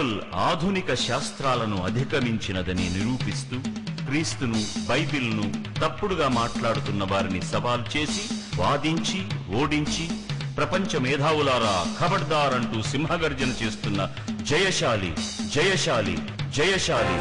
Bible ఆధునిక శాస్త్రాలను అధిగమించినదని నిరూపిస్తూ క్రీస్తును, బైబిల్ను తప్పుడుగా మాట్లాడుతున్న వారిని సవాల్ చేసి, వాదించి, ఓడించి, ప్రపంచ మేధావులారా ఖబర్దార్ అంటూ సింహగర్జన చేస్తున్న Jayashali, Jayashali, Jayashali.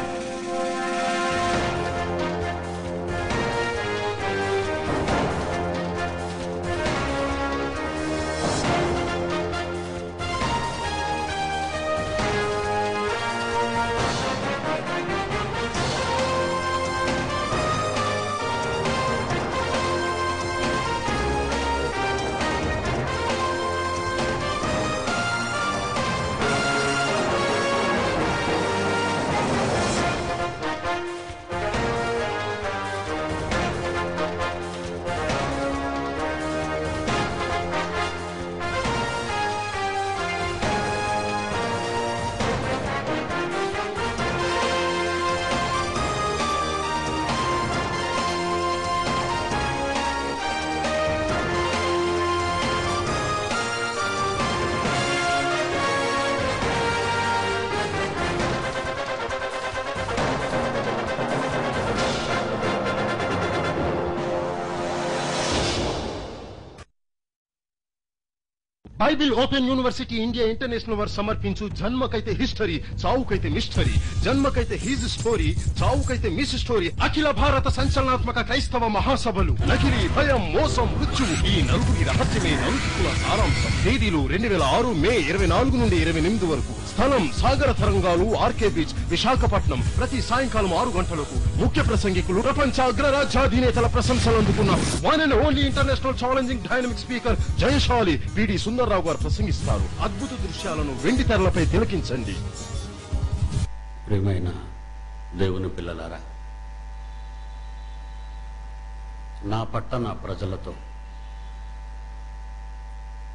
Bible open university India international వారు సమర్పించు జన్మకైతే హిస్టరీ, చావుకైతే మిస్టరీ, జన్మకైతే హిజ్ స్టోరీ, చావుకైతే మిస్ స్టోరీ, అఖిల భారత సంచలనాత్మక క్రైస్తవ మహాసభలు, నకిలీ, భయం, మోసం, మృత్యువు, ఈ నలుగురి రహస్యమే నలుగుల సారాంశం. తేదీలు 2006 మే 24 నుండి 28 వరకు. స్థలం సాగర తరంగాలు, ఆర్కే బీచ్, విశాఖపట్నం. ప్రతి సాయంకాలం 6 గంటలకు. ముఖ్య ప్రసంగికులు ప్రపంచ అగ్రరాజ్యాధినేతల ప్రశంసలు అందుకున్న one and only international challenging dynamic speaker Jayashali PD Sundarrao గారు ప్రసంగిస్తారు. అద్భుత దృశ్యాలను వెండి తెరలపై తిలకించండి. ప్రియమైన దేవుని పిల్లలారా, నా పట్టణ ప్రజలతో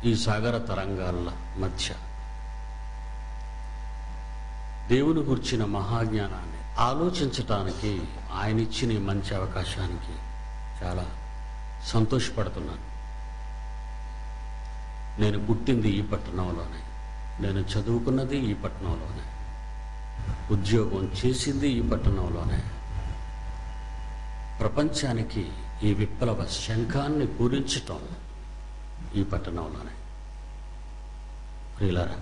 ఈ సాగర తరంగాల మధ్య దేవుని గురించిన మహాజ్ఞానాన్ని ఆలోచించటానికి ఆయన ఇచ్చిన మంచి అవకాశానికి చాలా సంతోషపడుతున్నాను. నేను పుట్టింది ఈ పట్టణంలోనే, నేను చదువుకున్నది ఈ పట్టణంలోనే, ఉద్యోగం చేసింది ఈ పట్టణంలోనే. ప్రపంచానికి ఈ విప్లవ శంఖాన్ని పూరించటం ఈ పట్టణంలోనే. ప్రియులారా,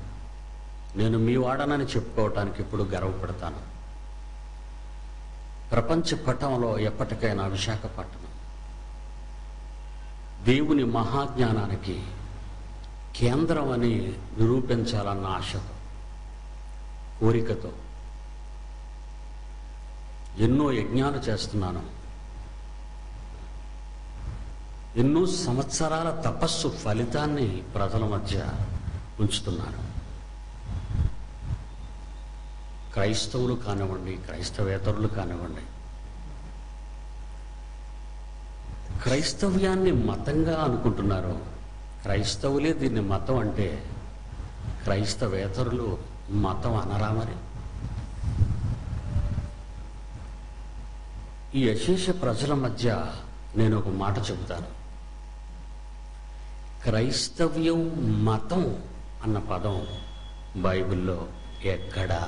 నేను మీ వాడనని చెప్పుకోవటానికి ఇప్పుడు గర్వపడతాను. ప్రపంచ పటంలో ఎప్పటికైనా విశాఖపట్నం దేవుని మహాజ్ఞానానికి కేంద్రం అని నిరూపించాలన్న ఆశతో, కోరికతో ఎన్నో యజ్ఞాలు చేస్తున్నాను. ఎన్నో సంవత్సరాల తపస్సు ఫలితాన్ని ప్రజల మధ్య ఉంచుతున్నాను. క్రైస్తవులు కానివ్వండి, క్రైస్తవేతరులు కానివ్వండి, క్రైస్తవ్యాన్ని మతంగా అనుకుంటున్నారు. క్రైస్తవులే దీన్ని మతం అంటే క్రైస్తవేతరులు మతం అనరా? మరి ఈ అశేష ప్రజల మధ్య నేను ఒక మాట చెబుతాను. క్రైస్తవ్యం, మతం అన్న పదం బైబిల్లో ఎక్కడా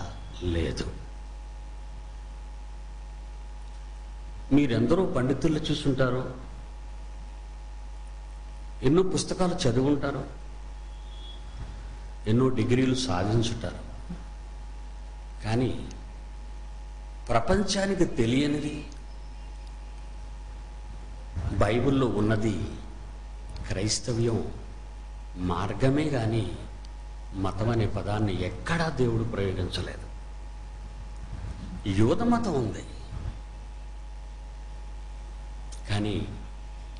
లేదు. మీరెందరో పండితులు చూసుంటారు, ఎన్నో పుస్తకాలు చదివి ఉంటారు, ఎన్నో డిగ్రీలు సాధించుంటారు. కానీ ప్రపంచానికి తెలియనిది బైబిల్లో ఉన్నది క్రైస్తవ్యం మార్గమే కానీ మతం అనే పదాన్ని ఎక్కడా దేవుడు ప్రయోగించలేదు. యూద మతం ఉంది, కానీ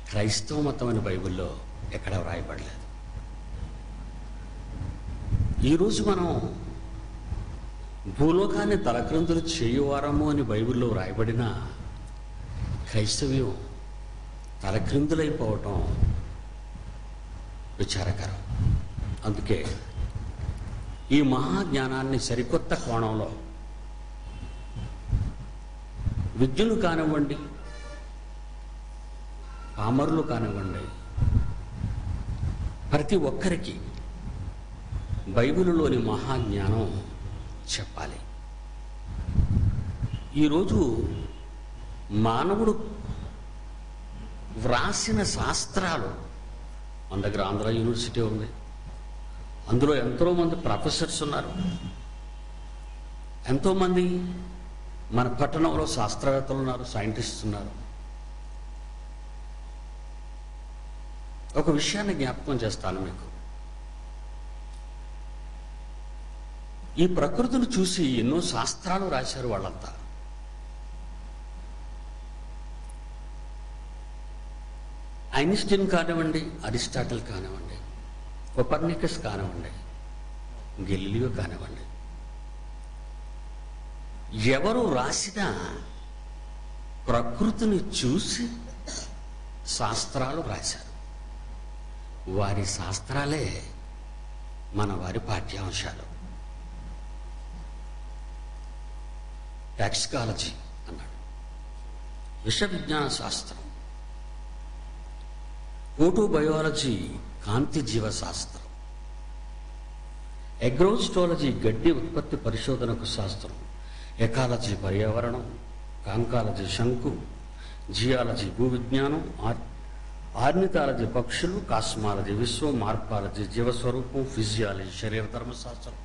క్రైస్తవ మతం అని బైబిల్లో ఎక్కడా వ్రాయబడలేదు. ఈరోజు మనం భూలోకాన్ని తలక్రిందులు చేయువారము అని బైబిల్లో వ్రాయబడిన క్రైస్తవ్యం తలక్రిందులైపోవటం విచారకరం. అందుకే ఈ మహాజ్ఞానాన్ని సరికొత్త కోణంలో విద్యులు కానివ్వండి, పామరులు కానివ్వండి, ప్రతి ఒక్కరికి బైబిలులోని మహాజ్ఞానం చెప్పాలి. ఈరోజు మానవుడు వ్రాసిన శాస్త్రాలు, మన దగ్గర ఆంధ్ర యూనివర్సిటీ ఉంది, అందులో ఎంతోమంది ప్రొఫెసర్స్ ఉన్నారు, ఎంతోమంది మన పట్టణంలో శాస్త్రవేత్తలు ఉన్నారు, సైంటిస్ట్స్ ఉన్నారు. ఒక విషయాన్ని జ్ఞాపకం చేస్తాను మీకు. ఈ ప్రకృతిని చూసి ఎన్నో శాస్త్రాలు రాశారు వాళ్ళంతా. ఐన్స్టీన్ కానివ్వండి, అరిస్టాటిల్ కానివ్వండి, కోపర్నికస్ కానివ్వండి, గెలీలియో కానివ్వండి, ఎవరు రాసినా ప్రకృతిని చూసి శాస్త్రాలు రాశారు. వారి శాస్త్రాలే మన వారి పాఠ్యాంశాలు. టాక్సికాలజీ అన్నాడు, విష విజ్ఞాన శాస్త్రం. ఫోటోబయాలజీ కాంతి జీవశాస్త్రం. అగ్రోస్ట్రాలజీ గడ్డి ఉత్పత్తి పరిశోధనకు శాస్త్రం. ఎకాలజీ పర్యావరణం. కాంకాలజీ శంకు. జియాలజీ భూవిజ్ఞానం. ఆర్నిథాలజీ పక్షులు. కాస్మాలజీ విశ్వం. మార్పాలజీ జీవస్వరూపం. ఫిజియాలజీ శరీర ధర్మశాస్త్రం.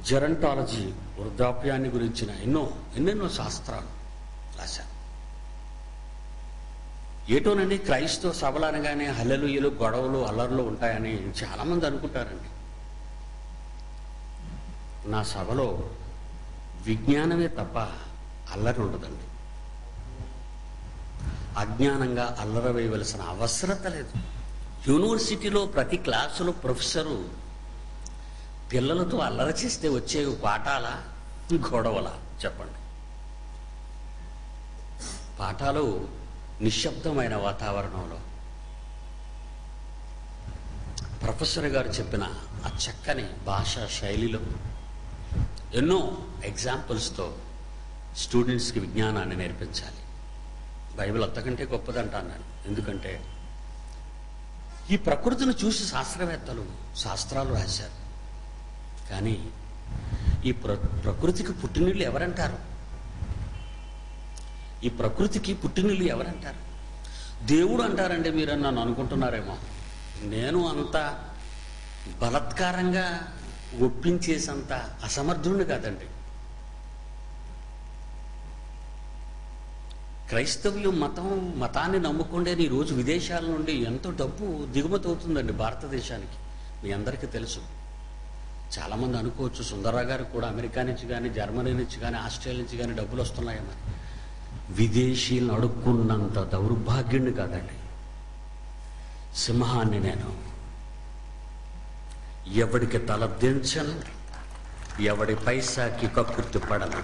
జెరంటాలజీ వృద్ధాప్యాన్ని గురించిన ఎన్నెన్నో శాస్త్రాలు రాశారు. ఏటోనండి, క్రైస్తవ సభలు అనగానే హల్లెలూయలు, గొడవలు, అల్లర్లు ఉంటాయని చాలామంది అనుకుంటారండి. నా సభలో విజ్ఞానమే తప్ప అల్లరి ఉండదండి. అజ్ఞానంగా అల్లరి వేయవలసిన అవసరత లేదు. యూనివర్సిటీలో ప్రతి క్లాసులో ప్రొఫెసరు పిల్లలతో అల్లరి చేస్తే వచ్చే పాఠాలా, గొడవలా? చెప్పండి. పాఠాలు నిశ్శబ్దమైన వాతావరణంలో ప్రొఫెసర్ గారు చెప్పిన ఆ చక్కని భాషా శైలిలో ఎన్నో ఎగ్జాంపుల్స్తో స్టూడెంట్స్కి విజ్ఞానాన్ని నేర్పించాలి. బైబిల్ అంతకంటే గొప్పదంటాను నేను. ఎందుకంటే ఈ ప్రకృతిని చూసి శాస్త్రవేత్తలు శాస్త్రాలు రాశారు. కానీ ఈ ప్రకృతికి పుట్టినీళ్ళు ఎవరంటారు? ఈ ప్రకృతికి పుట్టినీళ్ళు ఎవరంటారు? దేవుడు అంటారండి మీరు నన్ను అనుకుంటున్నారేమో. నేను అంత బలత్కారంగా ఒప్పించేసంత అసమర్థుడిని కాదండి. క్రైస్తవ్యం మతాన్ని నమ్ముకుండే ఈరోజు విదేశాల నుండి ఎంతో డబ్బు దిగుమతి అవుతుందండి భారతదేశానికి. మీ అందరికీ తెలుసు. చాలామంది అనుకోవచ్చు సుందరరావు గారు కూడా అమెరికా నుంచి కానీ, జర్మనీ నుంచి కానీ, ఆస్ట్రేలియా నుంచి కానీ డబ్బులు వస్తున్నాయని. విదేశీయులను అడుక్కున్నంత దౌర్భాగ్యుణ్ణి కాదండి. సింహాన్ని నేను. ఎవడికి తల దించను, ఎవడి పైసాకి కక్కుర్తి పడను.